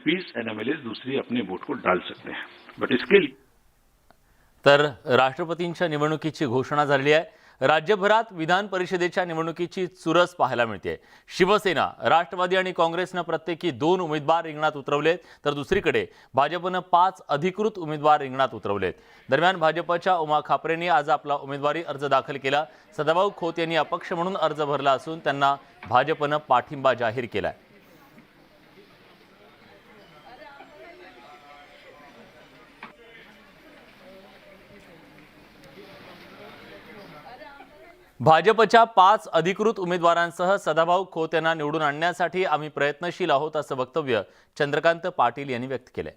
Piece एनएमएलए दूसरी अपने vote को डाल सकते हैं, बट इसके लिए तर राष्ट्रपतींच्या निवडणुकीची घोषणा झाली आहे। राज्यभरात विधान परिषदेच्या निवडणुकीची चुरस पाहायला मिळते। शिवसेना, राष्ट्रवादी आणि काँग्रेसने प्रत्येकी 2 उमेदवार रिंगणात उतरवलेत, तर दुसरीकडे भाजपने 5 अधिकृत उमेदवार रिंगणात उतरवलेत। दरम्यान भाजपच्या उमा खापरेंनी आज आपला उमेदवारी अर्ज दाखल केला। सदाभाऊ खोत यांनी अपक्ष म्हणून अर्ज भरला असून त्यांना भाजपने पाठिंबा जाहीर केलाय। भाजपच्या 5 अधिकृत उमेदवारांसह सदाभाऊ खोत यांना निवडून आणण्यासाठी आम्ही प्रयत्नशील आहोत असं वक्तव्य चंद्रकांत पाटील यांनी व्यक्त केले।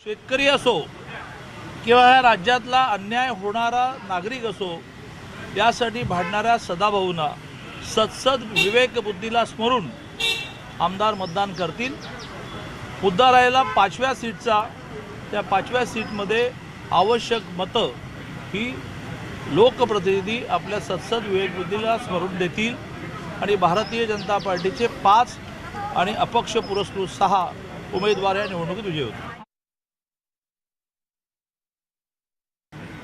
शेतकरी असो किंवा या राज्यातला अन्याय होणारा नागरिक असो, यासाठी भांडणाऱ्या सदाभाऊंना सत्सद विवेक बुद्धीला स्मरून आमदार मतदान करतील। मुद्दा राहिला 5व्या सीटचा, त्या 5व्या सीटमध्ये आवश्यक मतं ही लोकप्रतिनिधी आपल्या सत्सद विवेक बुद्धीला स्मरून देतील आणि भारतीय जनता पार्टीचे 5 आणि अपक्ष पुरस्कृत 6 उमेदवार या निवडणुकीत विजयी होतील।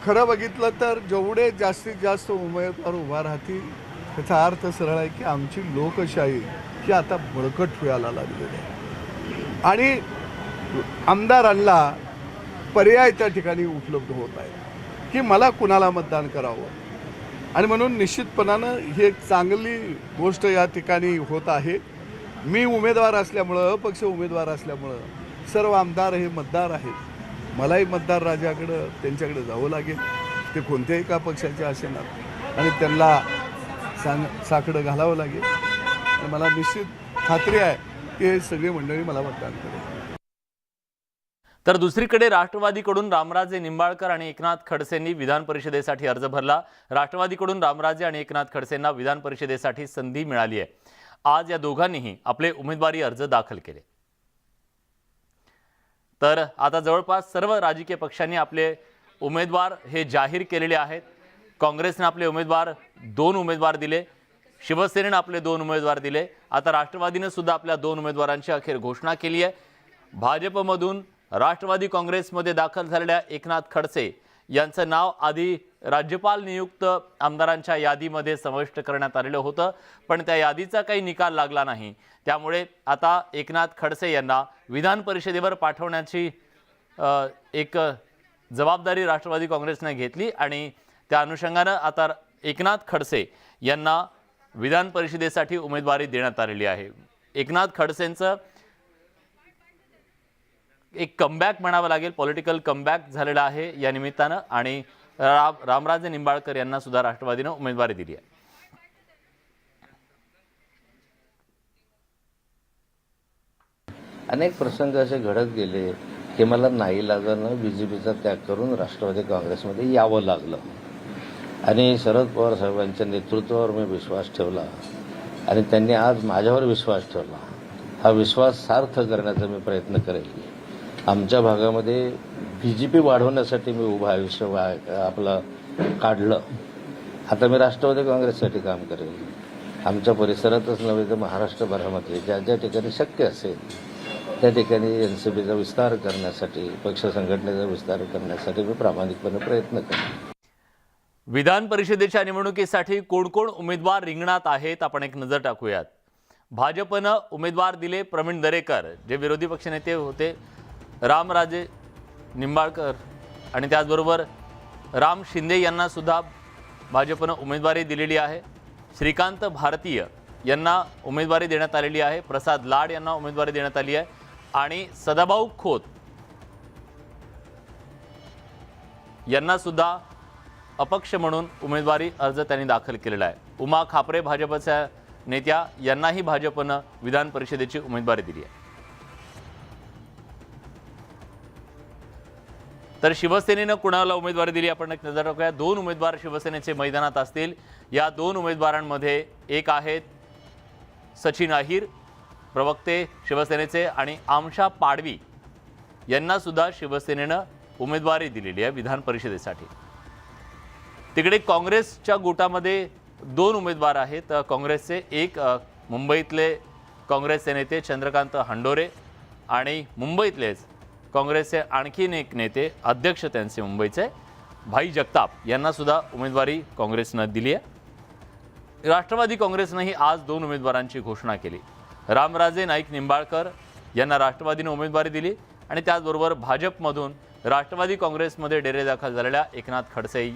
खरं बघितलं तर जेवढे जास्तीत जास्त उमेदवार उभा राहतील त्याचा अर्थ सरळ आहे की आमची लोकशाही ही आता बळकट व्हायला लागलेली आहे आणि आमदारांना पर्याय त्या ठिकाणी उपलब्ध होत आहे की मला कुणाला मतदान करावं, आणि म्हणून निश्चितपणानं ही एक चांगली गोष्ट या ठिकाणी होत आहे। मी उमेदवार असल्यामुळं, अपक्ष उमेदवार असल्यामुळं सर्व आमदार हे मतदार आहेत। मलाही मतदार राजाकडं त्यांच्याकडे जावं लागेल, ते कोणत्याही का पक्षाचे असेनात, आणि त्यांना साकडं घालावं लागेल। आणि मला निश्चित खात्री आहे की हे सगळी मंडळी मला मतदान करेल। तर दुसरीकडे राष्ट्रवादीकडून रामराजे निंबाळकर आणि एकनाथ खडसेंनी विधान परिषदेसाठी अर्ज भरला। राष्ट्रवादीकडून रामराजे आणि एकनाथ खडसेंना विधान परिषदेसाठी संधी मिळाली आहे। आज या दोघांनीही आपले उमेदवारी अर्ज दाखल केले। तर आता जवळपास सर्व राजकीय पक्षांनी आपले उमेदवार हे जाहीर केलेले आहेत। काँग्रेसने आपले उमेदवार 2 उमेदवार दिले, शिवसेनेने आपले 2 उमेदवार दिले। आता राष्ट्रवादीने सुद्धा आपल्या 2 उमेदवारांची अखेर घोषणा केली आहे। भाजपमधून राष्ट्रवादी काँग्रेसमध्ये दाखल झालेल्या एकनाथ खडसे यांचं नाव आधी राज्यपाल नियुक्त आमदारांच्या यादीमध्ये समाविष्ट करण्यात आलेलं होतं, पण त्या यादीचा काही निकाल लागला नाही। त्यामुळे आता एकनाथ खडसे यांना विधान परिषदेवर पाठवण्याची एक जबाबदारी राष्ट्रवादी काँग्रेसने घेतली आणि त्या अनुषंगाने आता एकनाथ खडसे यांना विधान परिषदेसाठी उमेदवारी देण्यात आलेली आहे। एकनाथ खडसेंचं एक कमबॅक म्हणावं लागेल, पॉलिटिकल कमबॅक झालेला आहे या निमित्तानं, आणि रामराजे निंबाळकर यांना सुद्धा राष्ट्रवादीने उमेदवारी दिली आहे। अनेक प्रसंग असे घडत गेले की मला नाईलाजानं बीजेपीचा त्याग करून राष्ट्रवादी काँग्रेसमध्ये यावं लागलं, आणि शरद पवार साहेबांच्या नेतृत्वावर मी विश्वास ठेवला आणि त्यांनी आज माझ्यावर विश्वास ठेवला। हा विश्वास सार्थ करण्याचा मी प्रयत्न करेल। आमच्या भागामध्ये बीजेपी वाढवण्यासाठी मी उभं आयुष्य आपलं काढलं। आता मी राष्ट्रवादी काँग्रेससाठी काम करेल। आमच्या परिसरातच नव्हे तर महाराष्ट्रभरामध्ये ज्या ज्या ठिकाणी शक्य असेल त्या ठिकाणी एनसीपीचा विस्तार करण्यासाठी, पक्ष संघटनेचा विस्तार करण्यासाठी मी प्रामाणिकपणे प्रयत्न करेन। विधान परिषदेच्या निवडणुकीसाठी कोण कोण उमेदवार रिंगणात आहेत आपण एक नजर टाकूयात। भाजपने उमेदवार दिले प्रवीण दरेकर, जे विरोधी पक्षनेते होते, रामराजे निंबाळकर आणि त्याचबरोबर राम शिंदे यांना सुद्धा भाजपने उमेदवारी दिलेली आहे। श्रीकांत भारतीय यांना उमेदवारी देण्यात आलेली आहे। प्रसाद लाड यांना उमेदवारी देण्यात आली आहे आणि सदाभाऊ खोत यांना सुद्धा अपक्ष म्हणून उमेदवारी अर्ज त्यांनी दाखल केलेला आहे। उमा खापरे भाजपच्या नेत्या यांनाही भाजपने विधान परिषदेची उमेदवारी दिली आहे। तर शिवसेनेने कुणाला उमेदवारी दिली आपण एक नजर टाकूया। 2 उमेदवार शिवसेनेचे मैदानात असतील। या 2 उमेदवारांमध्ये एक आहेत सचिन अहिर, प्रवक्ते शिवसेनेचे, आणि आमशा पाडवी यांना सुद्धा शिवसेनेने उमेदवारी दिलेली आहे विधान परिषदेसाठी। तिकडे काँग्रेसच्या गोटामध्ये 2 उमेदवार आहेत। काँग्रेसचे एक मुंबईतले काँग्रेसचे नेते चंद्रकांत हंडोरे आणि मुंबईतलेच काँग्रेसचे आणखीन एक नेते अध्यक्ष त्यांचे मुंबईचे भाई जगताप यांना सुद्धा उमेदवारी काँग्रेसनं दिली आहे। राष्ट्रवादी काँग्रेसनंही आज 2 उमेदवारांची घोषणा केली। रामराजे नाईक निंबाळकर यांना राष्ट्रवादीने उमेदवारी दिली आणि त्याचबरोबर भाजपमधून राष्ट्रवादी काँग्रेसमध्ये डेरेदाखल झालेल्या एकनाथ खडसे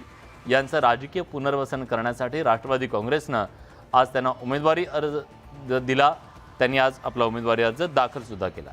यांचं राजकीय पुनर्वसन करण्यासाठी राष्ट्रवादी काँग्रेसनं आज त्यांना उमेदवारी अर्ज दिला। त्यांनी आज आपला उमेदवारी अर्ज दाखल सुद्धा केला।